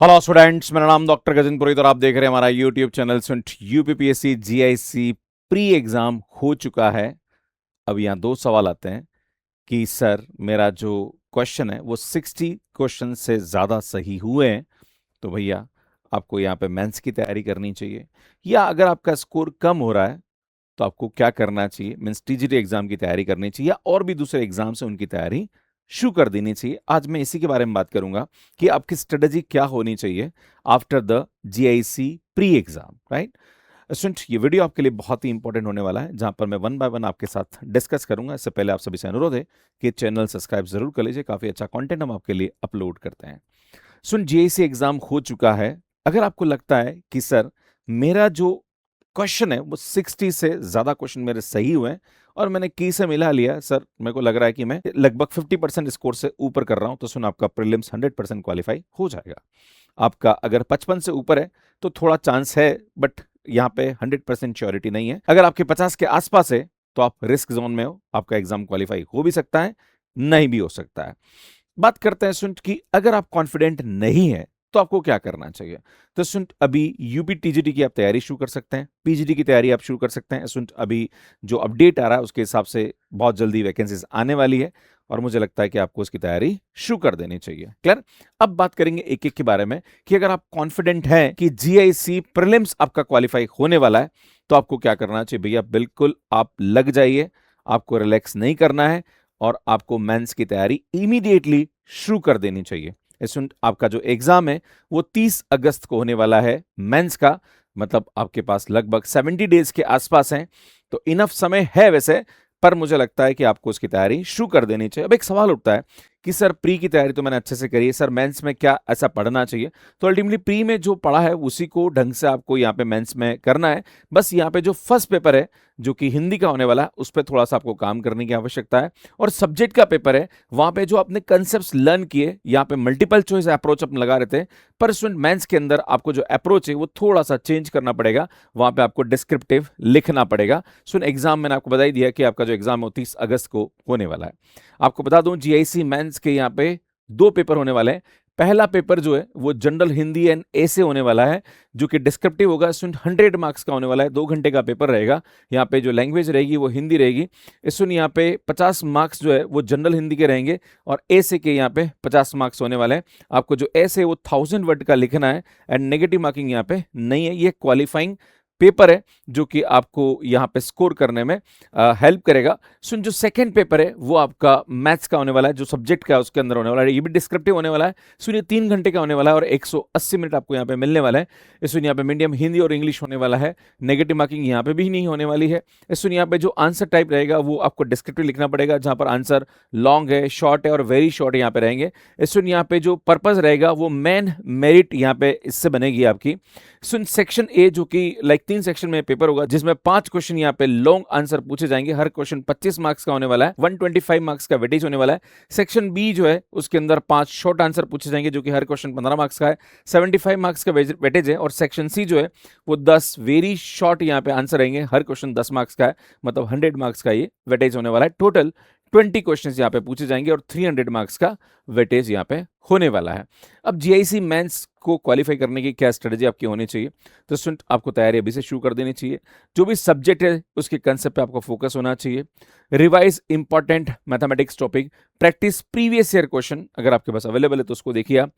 Hello students, मेरा नाम doctor Gajendra पुरोहित और आप देख रहे हैं हमारा YouTube channel Sunth. UPPSC GIC pre exam हो चुका है। अब यहाँ दो सवाल आते हैं कि सर मेरा जो क्वेश्चन है वो 60 क्वेश्चन से ज़्यादा सही हुए हैं तो भैया आपको यहाँ पे मेंस की तैयारी करनी चाहिए, या अगर आपका स्कोर कम हो रहा है तो आपको क्या करना चाहिए, मीन्स टीजीटी एग्जाम की तैयारी करनी चाहिए या और भी दूसरे एग्जाम से उनकी तैयारी शुरू कर देनी चाहिए। आज मैं इसी के बारे में बात करूंगा कि आपकी स्ट्रेटजी क्या होनी चाहिए after the GIC pre exam, right student. ये वीडियो आपके लिए बहुत ही इंपॉर्टेंट होने वाला है, जहां पर मैं वन बाय वन आपके साथ डिस्कस करूंगा। इससे पहले आप सभी से अनुरोध है कि चैनल सब्सक्राइब जरूर कर लीजिए, काफी अच्छा कंटेंट हम आपके लिए अपलोड करते हैं। सुन, जीआईसी एग्जाम हो चुका है। अगर आपको लगता है कि सर मेरा जो क्वेश्चन है वो 60 से ज्यादा क्वेश्चन मेरे सही हुए हैं और मैंने की से मिला लिया, सर मेरे को लग रहा है कि मैं लगभग 50% स्कोर से ऊपर कर रहा हूं, तो सुन आपका प्रीलिम्स 100% क्वालिफाई हो जाएगा। आपका अगर 55 से ऊपर है तो थोड़ा चांस है, बट यहाँ पे 100% श्योरिटी नहीं है। अगर आपके 50 के आसपास है तो आप रिस्क जोन में हो, आपका एग्जाम क्वालिफाई हो भी सकता है, नहीं भी हो सकता है। बात करते हैं स्टूडेंट की अगर आप कॉन्फिडेंट नहीं है तो आपको क्या करना चाहिए। तो स्टूडेंट अभी यूपी टीजीटी की आप तैयारी शुरू कर सकते हैं, पीजीटी की तैयारी आप शुरू कर सकते हैं। स्टूडेंट अभी जो अपडेट आ रहा है उसके हिसाब से बहुत जल्दी वैकेंसीज आने वाली है और मुझे लगता है कि आपको उसकी तैयारी शुरू कर देनी चाहिए। क्लियर। अब बात करेंगे एक एक के बारे में कि अगर आप कॉन्फिडेंट हैं कि जीआईसी प्रीलिम्स आपका क्वालिफाई होने वाला है तो आपको क्या करना चाहिए। भैया बिल्कुल आप लग जाइए, आपको रिलैक्स नहीं करना है और आपको मेंस की तैयारी इमीडिएटली शुरू कर देनी चाहिए। स्टूडेंट आपका जो एग्जाम है वो 30 अगस्त को होने वाला है मेंस का, मतलब आपके पास लगभग 70 डेज के आसपास हैं, तो इनफ समय है वैसे, पर मुझे लगता है कि आपको उसकी तैयारी शुरू कर देनी चाहिए। अब एक सवाल उठता है कि सर प्री की तैयारी तो मैंने अच्छे से करी है, सर मेंस में क्या ऐसा पढ़ना चाहिए। तो अल्टीमेटली प्री में जो पढ़ा है उसी को ढंग से आपको यहाँ पे मेंस में करना है। बस यहाँ पे जो फर्स्ट पेपर है जो कि हिंदी का होने वाला है उस पर थोड़ा सा आपको काम करने की आवश्यकता है, और सब्जेक्ट का पेपर है वहां पे जो आपने कंसेप्ट लर्न किए, यहाँ पे मल्टीपल चॉइस अप्रोच अपन लगा रहे थे, पर स्टूडेंट मेंस के अंदर आपको जो अप्रोच है वो थोड़ा सा चेंज करना पड़ेगा। वहां पे आपको डिस्क्रिप्टिव लिखना पड़ेगा। सुन एग्जाम मैंने आपको बता ही दिया कि आपका जो एग्जाम है वो 30 अगस्त को होने वाला है। आपको बता दूं जीआईसी मेंस के यहाँ पे दो पेपर होने वाले हैं। पहला पेपर जो है वो जनरल हिंदी एंड ऐसे होने वाला है, जो कि डिस्क्रिप्टिव होगा। स्टूडेंट 100 मार्क्स का होने वाला है, 2 घंटे का पेपर रहेगा। यहाँ पे जो लैंग्वेज रहेगी वो हिंदी रहेगी। स्टूडेंट यहाँ पे 50 मार्क्स जो है वो जनरल हिंदी के रहेंगे और ऐसे के यहाँ पे 50 मार्क्स होने वाले हैं। आपको जो ऐसे वो 1000 वर्ड का लिखना है एंड नेगेटिव मार्किंग यहाँ पे नहीं है। ये क्वालिफाइंग पेपर है जो कि आपको यहाँ पे स्कोर करने में हेल्प करेगा। सुन जो सेकंड पेपर है वो आपका मैथ्स का होने वाला है, जो सब्जेक्ट का है उसके अंदर होने वाला है। ये भी डिस्क्रिप्टिव होने वाला है। सुन ये 3 घंटे का होने वाला है और 180 मिनट आपको यहाँ पे मिलने वाला है। सुन यहाँ पे मीडियम हिंदी और इंग्लिश होने वाला है। नेगेटिव मार्किंग यहाँ पे भी नहीं होने वाली है। सुन यहाँ पे जो आंसर टाइप रहेगा वो आपको डिस्क्रिप्टिव लिखना पड़ेगा, जहां पर आंसर लॉन्ग है, शॉर्ट है और वेरी शॉर्ट यहाँ पे रहेंगे। सुन यहाँ पे जो पर्पज रहेगा वो मेन मेरिट यहाँ पे इससे बनेगी आपकी। सुन सेक्शन ए जो कि लाइक 3 सेक्शन में पेपर होगा, जिसमें 5 क्वेश्चन यहाँ पे लॉन्ग आंसर पूछे जाएंगे। हर क्वेश्चन 25 मार्क्स का होने वाला है, 125 मार्क्स का वेटेज होने वाला है। सेक्शन बी जो है उसके अंदर 5 शॉर्ट आंसर पूछे जाएंगे, जो कि हर क्वेश्चन 15 मार्क्स का है, 75 मार्क्स का वेटेज है। और सेक्शन सी जो है वो 10 वेरी शॉर्ट यहाँ पे आंसर रहेंगे, हर क्वेश्चन 10 मार्क्स का है, मतलब 100 मार्क्स का ये वेटेज होने वाला है। टोटल 20 क्वेश्चन यहाँ पे पूछे जाएंगे और 300 मार्क्स का वेटेज यहाँ पे होने वाला है। अब जीआईसी मेंस को क्वालिफाई करने की क्या स्ट्रेटजी आपकी होनी चाहिए। तो स्टूडेंट आपको तैयारी अभी से शुरू कर देनी चाहिए। जो भी सब्जेक्ट है उसके कंसेप्ट पे आपको फोकस होना चाहिए। Revise important mathematics topic, practice previous year question अगर आपके पास अवेलेबल है तो उसको देखिए आप।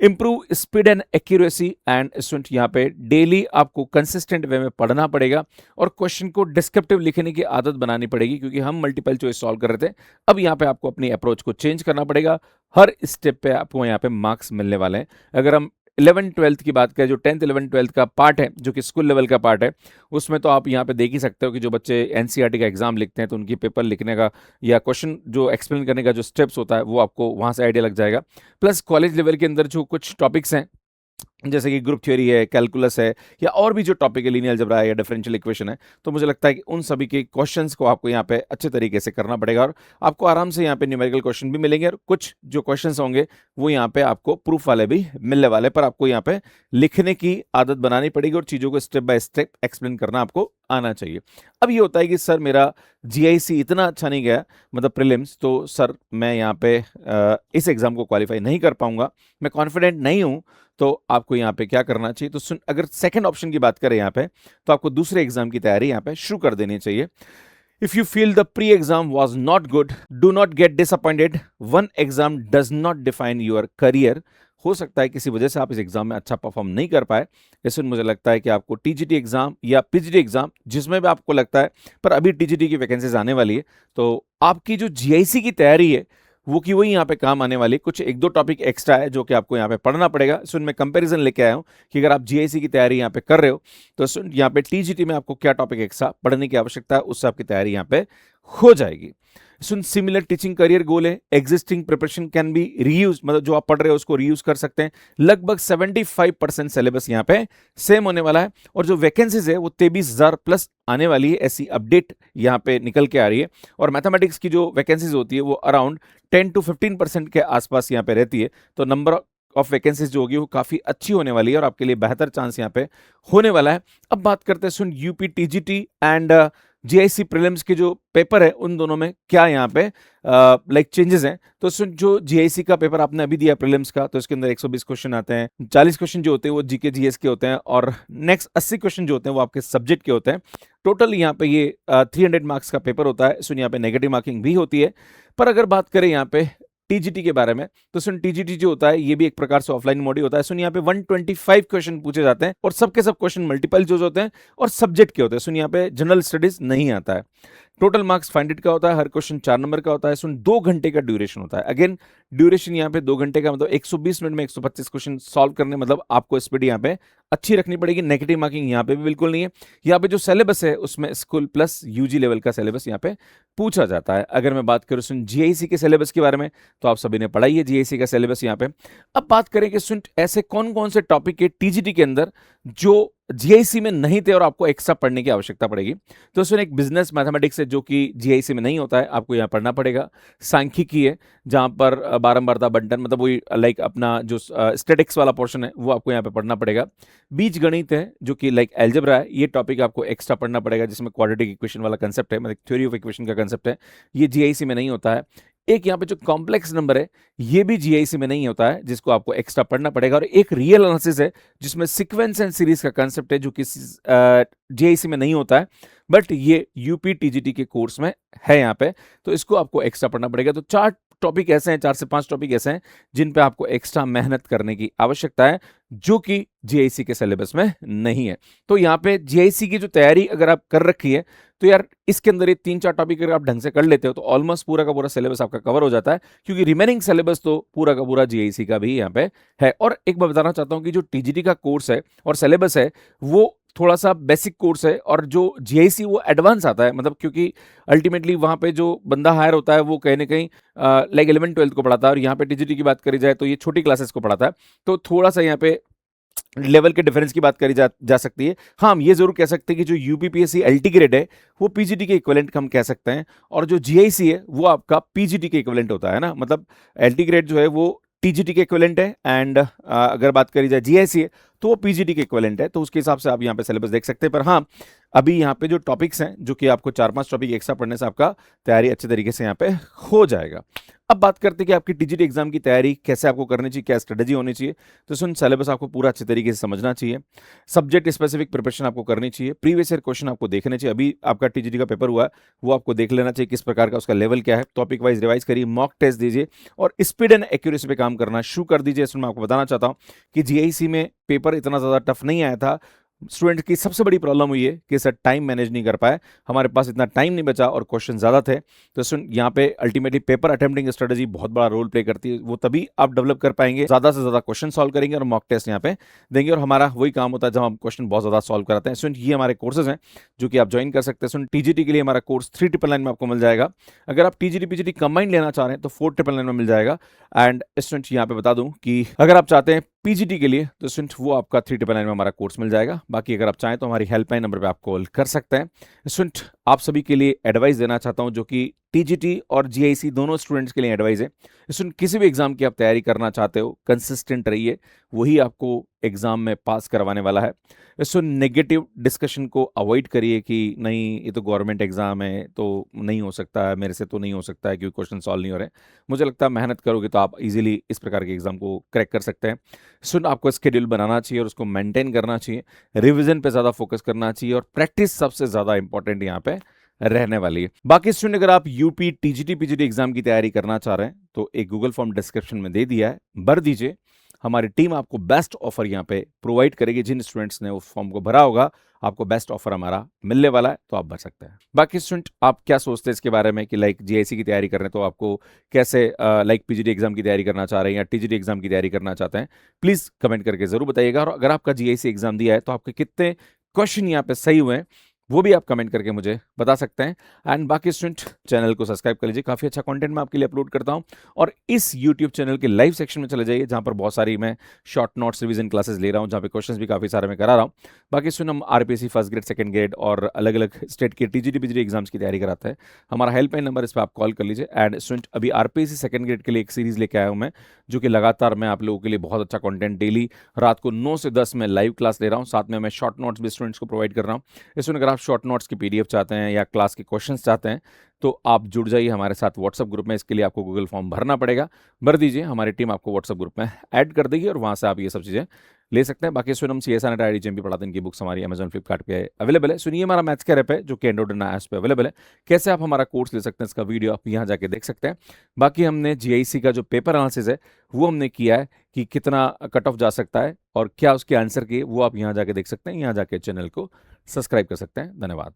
Improve speed and accuracy and student यहाँ पे डेली आपको कंसिस्टेंट वे में पढ़ना पड़ेगा और क्वेश्चन को डिस्क्रिप्टिव लिखने की आदत बनानी पड़ेगी, क्योंकि हम मल्टीपल चॉइस सॉल्व कर रहे थे। अब यहाँ पे आपको अपनी अप्रोच को चेंज करना पड़ेगा। हर स्टेप पे आपको यहाँ पे मार्क्स मिलने वाले हैं। अगर हम 11th-12th की बात करें, जो 10th 11th 12th का पार्ट है जो कि स्कूल लेवल का पार्ट है, उसमें तो आप यहाँ पे देख ही सकते हो कि जो बच्चे एनसीईआरटी का एग्जाम लिखते हैं तो उनकी पेपर लिखने का या क्वेश्चन जो एक्सप्लेन करने का जो स्टेप्स होता है वो आपको वहां से आइडिया लग जाएगा। प्लस कॉलेज लेवल के अंदर जो कुछ टॉपिक्स हैं जैसे कि ग्रुप थ्योरी है, कैलकुलस है, या और भी जो टॉपिक है, लीनियर अलजेब्रा है या डिफरेंशियल इक्वेशन है, तो मुझे लगता है कि उन सभी के क्वेश्चंस को आपको यहाँ पे अच्छे तरीके से करना पड़ेगा और आपको आराम से यहाँ पे न्यूमेरिकल क्वेश्चन भी मिलेंगे और कुछ जो क्वेश्चंस होंगे वो यहाँ पे आपको प्रूफ वाले भी मिलने वाले, पर आपको यहाँ पे लिखने की आदत बनानी पड़ेगी और चीज़ों को स्टेप बाय स्टेप एक्सप्लेन करना आपको आना चाहिए। अब ये होता है कि सर मेरा जीआईसी इतना अच्छा नहीं गया, मतलब प्रीलिम्स, तो सर मैं यहाँ पे इस एग्जाम को क्वालिफाई नहीं कर पाऊंगा, मैं कॉन्फिडेंट नहीं हूँ, तो आपको यहाँ पे क्या करना चाहिए? तो सुन, अगर सेकंड ऑप्शन की बात करें यहाँ पे, तो आपको दूसरे एग्जाम की तैयारी यहाँ पे शुरू कर देनी चाहिए। If you feel the pre exam was not good, do not get disappointed. One exam does not define your career. हो सकता है किसी वजह से आप इस एग्जाम में अच्छा परफॉर्म नहीं कर पाए, जैसे मुझे लगता है कि आपको टीजीटी एग्जाम या पीजीटी एग्जाम, जिसमें भी आपको लगता है, पर अभी टीजीटी की वैकेंसीज आने वाली है, तो आपकी जो जीआईसी की तैयारी है वो की वही यहाँ पे काम आने वाली है। कुछ एक दो टॉपिक एक्स्ट्रा है जो कि आपको यहाँ पे पढ़ना पड़ेगा। सो मैं कंपैरिजन लेके आया हूँ कि अगर आप जीआईसी की तैयारी यहाँ पे कर रहे हो, तो यहाँ पे टीजीटी में आपको क्या टॉपिक एक्स्ट्रा पढ़ने की आवश्यकता है, उससे आपकी तैयारी यहाँ पे हो जाएगी। सुन, सिमिलर टीचिंग करियर गोल है, existing preparation can be reuse, मतलब जो आप पढ़ रहे हो उसको रीयूज कर सकते हैं। लगभग 75% सिलेबस यहाँ पे सेम होने वाला है, और जो वैकेंसीज है वो 23,000 प्लस आने वाली है, ऐसी अपडेट यहाँ पे निकल के आ रही है। और मैथमेटिक्स की जो वैकेंसीज होती है वो अराउंड 10 to 15% के आसपास यहाँ पे रहती है, तो नंबर ऑफ वैकेंसीज जो होगी वो काफी अच्छी होने वाली है और आपके लिए बेहतर चांस यहाँ पे होने वाला है। अब बात करते हैं सुन, UP TGT and GIC prelims के जो पेपर है उन दोनों में क्या यहाँ पे लाइक चेंजेस हैं। तो सुन, जो जीआईसी का पेपर आपने अभी दिया प्रीलिम्स का, तो इसके अंदर 120 क्वेश्चन आते हैं, 40 क्वेश्चन जो होते हैं वो जीके जीएस के होते हैं, और नेक्स्ट 80 क्वेश्चन जो होते हैं वो आपके सब्जेक्ट के होते हैं। टोटल यहाँ पे ये 300 मार्क्स का पेपर होता है। सुन, यहाँ पे नेगेटिव मार्किंग भी होती है। पर अगर बात करें यहाँ पे टीजीटी के बारे में, तो सुन, टीजीटी जो होता है ये भी एक प्रकार से ऑफलाइन मोड ही होता है। सुन, यहाँ पे 125 क्वेश्चन पूछे जाते हैं, और सबके सब क्वेश्चन मल्टीपल चॉइस होते हैं और सब्जेक्ट के होते हैं। सुन, यहाँ पे जनरल स्टडीज नहीं आता है। टोटल मार्क्स फाइंडेड का होता है, हर क्वेश्चन 4 नंबर का होता है। सुन, 2 घंटे का ड्यूरेशन होता है। अगेन ड्यूरेशन यहाँ पे 2 घंटे का, मतलब 120 मिनट में 125 क्वेश्चन सॉल्व करने, मतलब आपको स्पीड यहाँ पे अच्छी रखनी पड़ेगी। नेगेटिव मार्किंग यहाँ पे भी बिल्कुल नहीं है। यहाँ पे जो सिलेबस है उसमें स्कूल प्लस यूजी लेवल का सिलेबस यहाँ पे पूछा जाता है। अगर मैं बात करूँ सुन जीआईसी के सिलेबस के बारे में, तो आप सभी ने पढ़ाई है जीआईसी का सिलेबस यहाँ पे। अब बात करें कि सुन, ऐसे कौन कौन से टॉपिक के टीजीटी के अंदर जो जीआईसी में नहीं थे और आपको एक्स्ट्रा पढ़ने की आवश्यकता पड़ेगी। तो सुन, एक बिजनेस मैथमेटिक्स है जो कि जीआईसी में नहीं होता है, आपको यहाँ पढ़ना पड़ेगा। सांख्यिकी है जहाँ पर बारंबारता बंटन, मतलब वही लाइक अपना जो स्टैटिक्स वाला पोर्शन है वो आपको यहाँ पे पढ़ना पड़ेगा। बीज गणित है जो कि लाइक एल्जेब्रा है, ये टॉपिक आपको एक्स्ट्रा पढ़ना पड़ेगा, जिसमें क्वाड्रेटिक इक्वेशन वाला कंसेप्ट है, मतलब थ्योरी ऑफ इक्वेशन का कंसेप्ट है, ये जीआईसी में नहीं होता है। एक यहाँ पे जो कॉम्प्लेक्स नंबर है ये भी जीआईसी में नहीं होता है, जिसको आपको एक्स्ट्रा पढ़ना पड़ेगा। और एक रियल एनालिसिस है जिसमें सीक्वेंस एंड सीरीज का कंसेप्ट है, जो कि जीआईसी में नहीं होता है, बट ये यूपी टीजीटी के कोर्स में है यहाँ पे, तो इसको आपको एक्स्ट्रा पढ़ना पड़ेगा। तो 4 टॉपिक ऐसे हैं, 4 से 5 टॉपिक ऐसे हैं जिन पे आपको एक्स्ट्रा मेहनत करने की आवश्यकता है, जो कि जीआईसी के सिलेबस में नहीं है। तो यहाँ पे जीआईसी की जो तैयारी अगर आप कर रखी है, तो यार इसके अंदर ये 3-4 टॉपिक अगर आप ढंग से कर लेते हो तो ऑलमोस्ट पूरा का पूरा सिलेबस आपका कवर हो जाता है, क्योंकि रिमेनिंग सिलेबस तो पूरा का पूरा जीआईसी का भी यहाँ पे है। और एक बात बताना चाहता हूँ कि जो टीजीटी का कोर्स है और सिलेबस है वो थोड़ा सा बेसिक कोर्स है, और जो जीआईसी वो एडवांस आता है, मतलब क्योंकि अल्टीमेटली वहाँ पे जो बंदा हायर होता है वो कहीं ना कहीं लाइक 11th-12th को पढ़ाता है, और यहाँ पे टीजीटी की बात करी जाए तो ये छोटी क्लासेस को पढ़ाता है, तो थोड़ा सा यहाँ पे लेवल के डिफरेंस की बात करी जा सकती है। हाँ, हम ये जरूर कह सकते हैं कि जो यूपीपीएससी एलटी ग्रेड है वो पीजीटी के इक्विवेलेंट हम कह सकते हैं, और जो जीआईसी है वो आपका पीजीटी के इक्विवेलेंट होता है ना, मतलब एलटी ग्रेड जो है वो टीजीटी के इक्विवेलेंट है, एंड अगर बात करी जाए जीआईसी है तो वो पीजीटी के इक्विवेलेंट है, तो उसके हिसाब से आप यहाँ पे सिलेबस देख सकते हैं। पर हाँ, अभी यहाँ पे जो टॉपिक्स हैं, जो कि आपको 4-5 टॉपिक एक्स्ट्रा पढ़ने से आपका तैयारी अच्छे तरीके से यहाँ पे हो जाएगा। अब बात करते हैं कि आपकी टीजीटी एग्जाम की तैयारी कैसे आपको करनी चाहिए, क्या स्ट्रेटेजी होनी चाहिए। तो सुन, सिलेबस आपको पूरा अच्छे तरीके से समझना चाहिए, सब्जेक्ट स्पेसिफिक प्रिपरेशन आपको करनी चाहिए, प्रीवियस ईयर क्वेश्चन आपको देखने चाहिए। अभी आपका टीजीटी का पेपर हुआ है वो आपको देख लेना चाहिए, किस प्रकार का उसका लेवल क्या है, टॉपिक वाइज रिवाइज करिए, मॉक टेस्ट दीजिए, और स्पीड एंड एक्यूरेसी पे काम करना शुरू कर दीजिए। इसमें मैं आपको बताना चाहता हूँ कि जीआईसी में पेपर इतना ज़्यादा टफ नहीं आया था। स्टूडेंट की सबसे बड़ी प्रॉब्लम हुई है कि सर टाइम मैनेज नहीं कर पाए, हमारे पास इतना टाइम नहीं बचा और क्वेश्चन ज़्यादा थे। तो सुन, यहाँ पे अल्टीमेटली पेपर अटेम्प्टिंग स्ट्रेटजी बहुत बड़ा रोल प्ले करती है, वो तभी आप डेवलप कर पाएंगे, ज़्यादा से ज़्यादा क्वेश्चन सॉल्व करेंगे और मॉक टेस्ट यहाँ पे देंगे, और हमारा वही काम होता है जब हम क्वेश्चन बहुत ज़्यादा सॉल्व कराते हैं। सुन, ये हमारे कोर्सेज हैं जो कि आप ज्वाइन कर सकते हैं। सुन, टीजीटी के लिए हमारा कोर्स 399 में आपको मिल जाएगा। अगर आप टीजीटी पीजीटी कंबाइंड लेना चाह रहे हैं तो 499 में मिल जाएगा। एंड स्टूडेंट यहाँ पे बता दूं कि अगर आप चाहते हैं पीजीटी के लिए तो स्टूडेंट वो आपका 399 में हमारा कोर्स मिल जाएगा। बाकी अगर आप चाहें तो हमारी हेल्पलाइन नंबर पे आप कॉल कर सकते हैं। स्टूडेंट आप सभी के लिए एडवाइस देना चाहता हूं, जो कि टीजीटी और जीआईसी दोनों स्टूडेंट्स के लिए एडवाइस है। स्टूडेंट किसी भी एग्जाम की आप तैयारी करना चाहते हो, कंसिस्टेंट रहिए, वही आपको एग्जाम में पास करवाने वाला है। सो नेगेटिव डिस्कशन को अवॉइड करिए कि नहीं ये तो गवर्नमेंट एग्जाम है तो नहीं हो सकता है, मेरे से तो नहीं हो सकता है क्योंकि क्वेश्चन सॉल्व नहीं हो रहे। मुझे लगता है मेहनत करोगे तो आप इजीली इस प्रकार के एग्जाम को क्रैक कर सकते हैं। सुन, आपको स्केड्यूल बनाना चाहिए और उसको मेंटेन करना चाहिए, रिवीजन पे ज़्यादा फोकस करना चाहिए और प्रैक्टिस सबसे ज़्यादा इंपॉर्टेंट यहाँ पे रहने वाली है। बाकी स्टूडेंट, अगर आप यूपी टीजीटी पीजीटी एग्जाम की तैयारी करना चाह रहे हैं तो एक गूगल फॉर्म डिस्क्रिप्शन में दे दिया है, भर दीजिए। हमारी टीम आपको बेस्ट ऑफर यहाँ पे प्रोवाइड करेगी। जिन स्टूडेंट्स ने उस फॉर्म को भरा होगा आपको बेस्ट ऑफर हमारा मिलने वाला है, तो आप भर सकते हैं। बाकी स्टूडेंट, आप क्या सोचते हैं इसके बारे में कि लाइक जीआईसी की तैयारी कर रहे हैं तो आपको कैसे लाइक पीजीटी एग्जाम की तैयारी करना चाह रहे हैं या टीजीटी एग्जाम की तैयारी करना चाहते हैं, प्लीज कमेंट करके जरूर बताइएगा। और अगर आपका जीआईसी एग्जाम दिया है तो आपके कितने क्वेश्चन यहाँ पे सही हुए हैं वो भी आप कमेंट करके मुझे बता सकते हैं। एंड बाकी स्टूडेंट, चैनल को सब्सक्राइब कर लीजिए, काफ़ी अच्छा कंटेंट मैं आपके लिए अपलोड करता हूं। और इस यूट्यूब चैनल के लाइव सेक्शन में चले जाइए जहां पर बहुत सारी मैं शॉर्ट नोट्स रिवीजन क्लासेस ले रहा हूं, जहां पे क्वेश्चंस भी काफ़ी सारे मैं करा रहा हूं। बाकी स्टूडेंट, हम RPSC first grade, second grade और अलग अलग स्टेट के टीजीटी पीजीटी एग्जाम्स की तैयारी कराते हैं। हमारा हेल्पलाइन नंबर, इस पर आप कॉल कर लीजिए। एंड स्टूडेंट, अभी आरपीएससी सेकंड ग्रेड के लिए एक सीरीज लेके आया हूं मैं, जो कि लगातार मैं आप लोगों के लिए बहुत अच्छा कंटेंट डेली रात को 9 से 10 में लाइव क्लास ले रहा हूं। साथ में मैं शॉर्ट नोट्स भी स्टूडेंट्स को प्रोवाइड कर रहा हूं। इसमें अगर आप शॉर्ट नोट्स की पीडीएफ चाहते हैं या क्लास के क्वेश्चंस चाहते हैं तो आप जुड़ जाइए हमारे साथ व्हाट्सएप ग्रुप में। इसके लिए आपको गूगल फॉर्म भरना पड़ेगा, भर दीजिए, हमारी टीम आपको व्हाट्सएप ग्रुप में ऐड कर देगी और वहां से आप ये सब चीज़ें ले सकते हैं। बाकी सुनम CSR आई जेएमपी पढ़ाते हैं, इनकी बुक्स हमारी अमेजन फ्लिपकार्ट पे अवेलेबल है। सुनिए, हमारा मैथ्स का ऐप है जो कि एंड्रॉइड ऐप्स पे अवेलेबल है। कैसे आप हमारा कोर्स ले सकते हैं इसका वीडियो आप यहाँ जाके देख सकते हैं। बाकी हमने जीआईसी का जो पेपर एनालिसिस है वो हमने किया है कि कितना कट ऑफ जा सकता है और क्या उसके आंसर किए, वो आप यहाँ जाके देख सकते हैं। यहाँ जाके चैनल को सब्सक्राइब कर सकते हैं। धन्यवाद।